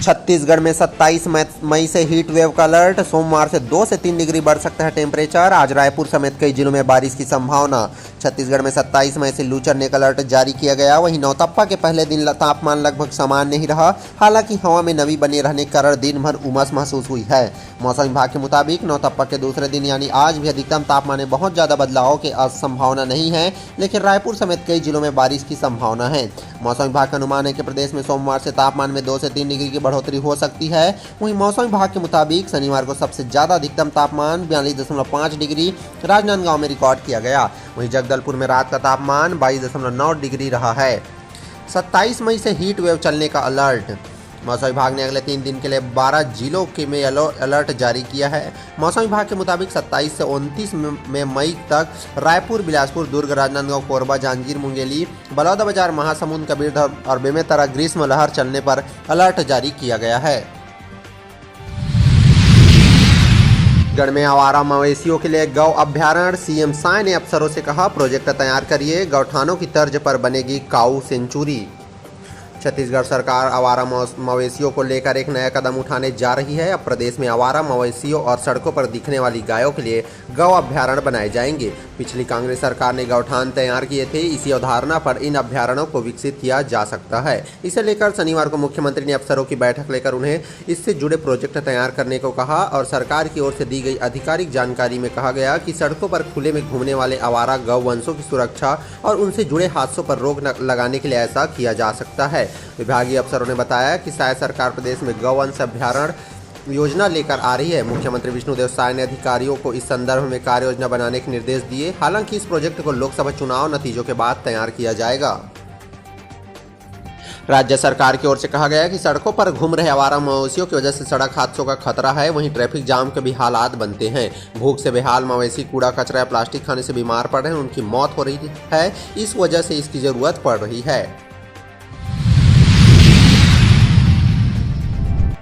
छत्तीसगढ़ में 27 मई से heat wave का अलर्ट। सोमवार से 2 से 3 डिग्री बढ़ सकता है टेम्परेचर। आज रायपुर समेत कई जिलों में बारिश की संभावना। छत्तीसगढ़ में 27 मई से लू चलने का अलर्ट जारी किया गया। वहीं नौतप्पा के पहले दिन तापमान लगभग सामान्य ही रहा। हालांकि हवा में नमी बने रहने के कारण दिन भर उमस महसूस हुई है। मौसम विभाग के मुताबिक नौतप्पा के दूसरे दिन यानी आज भी अधिकतम तापमान में बहुत ज़्यादा बदलाव की संभावना नहीं है, लेकिन रायपुर समेत कई जिलों में बारिश की संभावना है। मौसम विभाग का अनुमान है कि प्रदेश में सोमवार से तापमान में 2 से 3 डिग्री की बढ़ोतरी हो सकती है। वहीं मौसम विभाग के मुताबिक शनिवार को सबसे ज़्यादा अधिकतम तापमान 42.5 डिग्री राजनांदगांव में रिकॉर्ड किया गया। वहीं जगदलपुर में रात का तापमान 22.9 डिग्री रहा है। 27 मई से हीट वेव चलने का अलर्ट। मौसम विभाग ने अगले 3 दिन के लिए 12 जिलों के में येलो अलर्ट जारी किया है। मौसम विभाग के मुताबिक 27 से 29 मई तक रायपुर, बिलासपुर, दुर्ग, राजनांदगांव, कोरबा, जांजगीर, मुंगेली, बलौदाबाजार, महासमुंद, कबीरधाम और बेमेतरा ग्रीष्म लहर चलने पर अलर्ट जारी किया गया है। छत्तीसगढ़ में आवारा मवेशियों के लिए गौ अभ्यारण्य। सीएम साय ने अफसरों से कहा, प्रोजेक्ट तैयार करिए, गौठानों की तर्ज पर बनेगी काऊ सेंचुरी। छत्तीसगढ़ सरकार आवारा मवेशियों को लेकर एक नया कदम उठाने जा रही है। अब प्रदेश में आवारा मवेशियों और सड़कों पर दिखने वाली गायों के लिए गौ अभ्यारण्य बनाए जाएंगे। पिछली कांग्रेस सरकार ने गौठान तैयार किए थे। इसी अवधारणा पर इन अभ्यारण्यों को विकसित किया जा सकता है। इसे लेकर शनिवार को मुख्यमंत्री ने अफसरों की बैठक लेकर उन्हें इससे जुड़े प्रोजेक्ट तैयार करने को कहा और सरकार की ओर से दी गई आधिकारिक जानकारी में कहा गया कि सड़कों पर खुले में घूमने वाले आवारा गौवंशों की सुरक्षा और उनसे जुड़े हादसों पर रोक लगाने के लिए ऐसा किया जा सकता है। विभागीय अफसरों ने बताया कि साय सरकार प्रदेश में गौवंश अभ्यारण्य योजना लेकर आ रही है। मुख्यमंत्री विष्णुदेव साय ने अधिकारियों को इस संदर्भ में कार्य योजना बनाने के निर्देश दिए। हालांकि इस प्रोजेक्ट को लोकसभा चुनाव नतीजों के बाद तैयार किया जाएगा। राज्य सरकार की ओर से कहा गया है कि सड़कों पर घूम रहे आवारा मवेशियों की वजह से सड़क हादसों का खतरा है। वहीं ट्रैफिक जाम के भी हालात बनते हैं। भूख से बेहाल मवेशी कूड़ा कचरा या प्लास्टिक खाने से बीमार पड़ रहे हैं, उनकी मौत हो रही है। इस वजह से इसकी जरूरत पड़ रही है।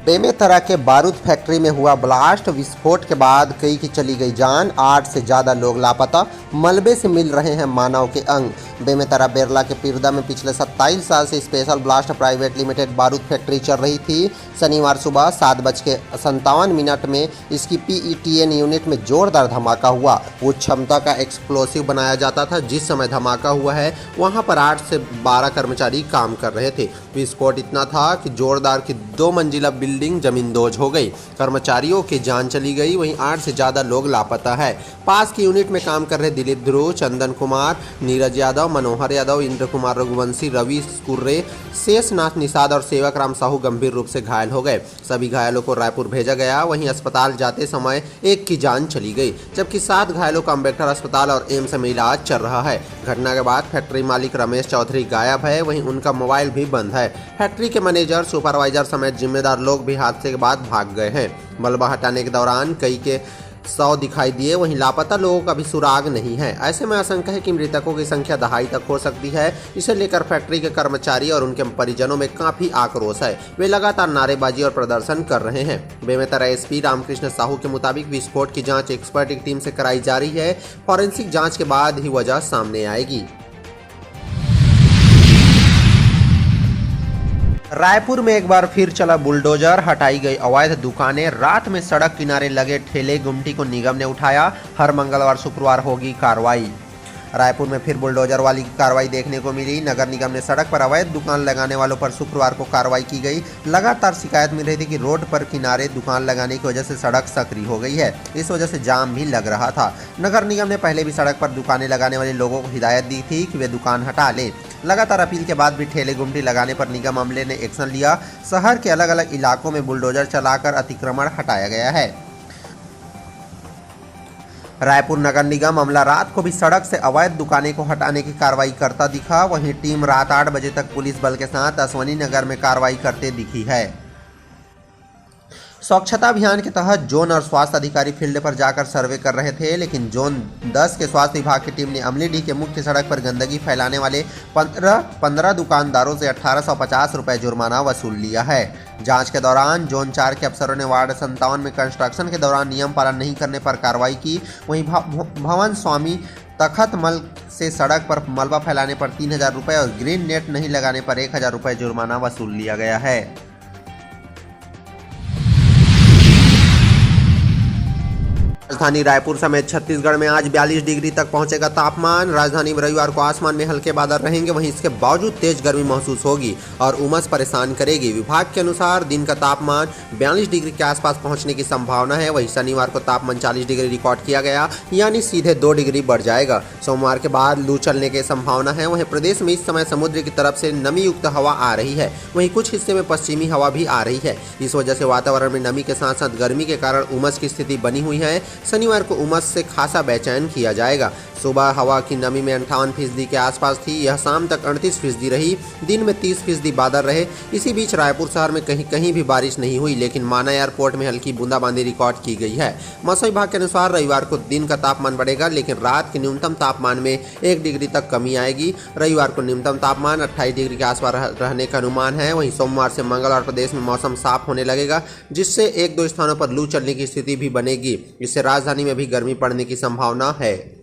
बेमेतरा के बारूद फैक्ट्री में हुआ ब्लास्ट। विस्फोट के बाद कई की चली गई जान। 8 से ज़्यादा लोग लापता। मलबे से मिल रहे हैं मानव के अंग। बेमेतरा बेरला के पिरदा में पिछले 27 साल से स्पेशल ब्लास्ट प्राइवेट लिमिटेड बारूद फैक्ट्री चल रही थी। शनिवार सुबह 7:57 में इसकी PETN यूनिट में जोरदार धमाका हुआ। उच्च क्षमता का एक्सप्लोसिव बनाया जाता था। जिस समय धमाका हुआ है वहां पर 8 से 12 कर्मचारी काम कर रहे थे। विस्फोट इतना था कि जोरदार की 2 मंजिला बिल्डिंग जमींदोज हो गई। कर्मचारियों की जान चली गई। वहीं 8 से ज़्यादा लोग लापता है। पास की यूनिट में काम कर रहे दिलीप ध्रुव, चंदन कुमार, नीरज यादव, मनोहर यादव, इंद्र कुमार रघुवंशी, रवि कुर्रे, शेषनाथ निषाद और सेवक राम साहू गंभीर रूप से घायल हो गए। सभी घायलों को रायपुर भेजा गया। वहीं अस्पताल जाते समय एक की जान चली गई, जबकि 7 घायलों का अम्बेडकर अस्पताल और एम्स में इलाज चल रहा है। घटना के बाद फैक्ट्री मालिक रमेश चौधरी गायब है। वहीं उनका मोबाइल भी बंद है। फैक्ट्री के मैनेजर, सुपरवाइजर समेत जिम्मेदार लोग भी हादसे के बाद भाग गए हैं। मलबा हटाने के दौरान कई के 100 दिखाई दिए। वहीं लापता लोगों का भी सुराग नहीं है। ऐसे में आशंका है कि मृतकों की संख्या 2.5 तक हो सकती है। इसे लेकर फैक्ट्री के कर्मचारी और उनके परिजनों में काफी आक्रोश है। वे लगातार नारेबाजी और प्रदर्शन कर रहे हैं। बेमेतरा SP रामकृष्ण साहू के मुताबिक विस्फोट की जांच एक्सपर्ट की टीम से कराई जा रही है। फॉरेंसिक जांच के बाद ही वजह सामने आएगी। रायपुर में एक बार फिर चला बुलडोजर। हटाई गई अवैध दुकानें। रात में सड़क किनारे लगे ठेले गुमटी को निगम ने उठाया। हर मंगलवार शुक्रवार होगी कार्रवाई। रायपुर में फिर बुलडोजर वाली कार्रवाई देखने को मिली। नगर निगम ने सड़क पर अवैध दुकान लगाने वालों पर शुक्रवार को कार्रवाई की गई। लगातार शिकायत मिल रही थी कि रोड पर किनारे दुकान लगाने की वजह से सड़क सक्रिय हो गई है। इस वजह से जाम भी लग रहा था। नगर निगम ने पहले भी सड़क पर दुकानें लगाने वाले लोगों को हिदायत दी थी कि वे दुकान हटा लें। लगातार अपील के बाद भी ठेले गुमटी लगाने पर निगम अमले ने एक्शन लिया। शहर के अलग अलग इलाकों में बुलडोजर चलाकर अतिक्रमण हटाया गया है। रायपुर नगर निगम अमला रात को भी सड़क से अवैध दुकानें को हटाने की कार्रवाई करता दिखा। वहीं टीम रात 8 बजे तक पुलिस बल के साथ अश्वनी नगर में कार्रवाई करते दिखी है। स्वच्छता अभियान के तहत जोन और स्वास्थ्य अधिकारी फील्ड पर जाकर सर्वे कर रहे थे, लेकिन जोन 10 के स्वास्थ्य विभाग की टीम ने अमलीडीह के मुख्य सड़क पर गंदगी फैलाने वाले 15 दुकानदारों से 1850 रुपये जुर्माना वसूल लिया है। जांच के दौरान जोन 4 के अफसरों ने वार्ड 57 में कंस्ट्रक्शन के दौरान नियम पालन नहीं करने पर कार्रवाई की। वहीं भवन स्वामी तखत मल से सड़क पर मलबा फैलाने पर 3000 रुपये और ग्रीन नेट नहीं लगाने पर 1000 रुपये जुर्माना वसूल लिया गया है। राजधानी रायपुर समेत छत्तीसगढ़ में आज 42 डिग्री तक पहुंचेगा तापमान। राजधानी में रविवार को आसमान में हल्के बादल रहेंगे, वहीं इसके बावजूद तेज गर्मी महसूस होगी और उमस परेशान करेगी। विभाग के अनुसार दिन का तापमान 42 डिग्री के आसपास पहुंचने की संभावना है। वहीं शनिवार को तापमान 40 डिग्री रिकॉर्ड किया गया, यानी सीधे 2 डिग्री बढ़ जाएगा। सोमवार के बाद लू चलने की संभावना है। वहीं प्रदेश में इस समय समुद्र की तरफ से नमी युक्त हवा आ रही है, वहीं कुछ हिस्से में पश्चिमी हवा भी आ रही है। इस वजह से वातावरण में नमी के साथ साथ गर्मी के कारण उमस की स्थिति बनी हुई है। शनिवार को उमस से खासा बेचैन किया जाएगा। सुबह हवा की नमी में 58% के आसपास थी, यह शाम तक 38% रही। दिन में 30% बादल रहे। इसी बीच रायपुर शहर में कहीं कहीं भी बारिश नहीं हुई, लेकिन माना एयरपोर्ट में हल्की बूंदाबांदी रिकॉर्ड की गई है। मौसम विभाग के अनुसार रविवार को दिन का तापमान बढ़ेगा, लेकिन रात के न्यूनतम तापमान में 1 डिग्री तक कमी आएगी। रविवार को न्यूनतम तापमान 28 डिग्री के आसपास रहने का अनुमान है। वहीं सोमवार से मंगलवार प्रदेश में मौसम साफ होने लगेगा, जिससे 1-2 स्थानों पर लू चलने की स्थिति भी बनेगी। इससे राजधानी में भी गर्मी पड़ने की संभावना है।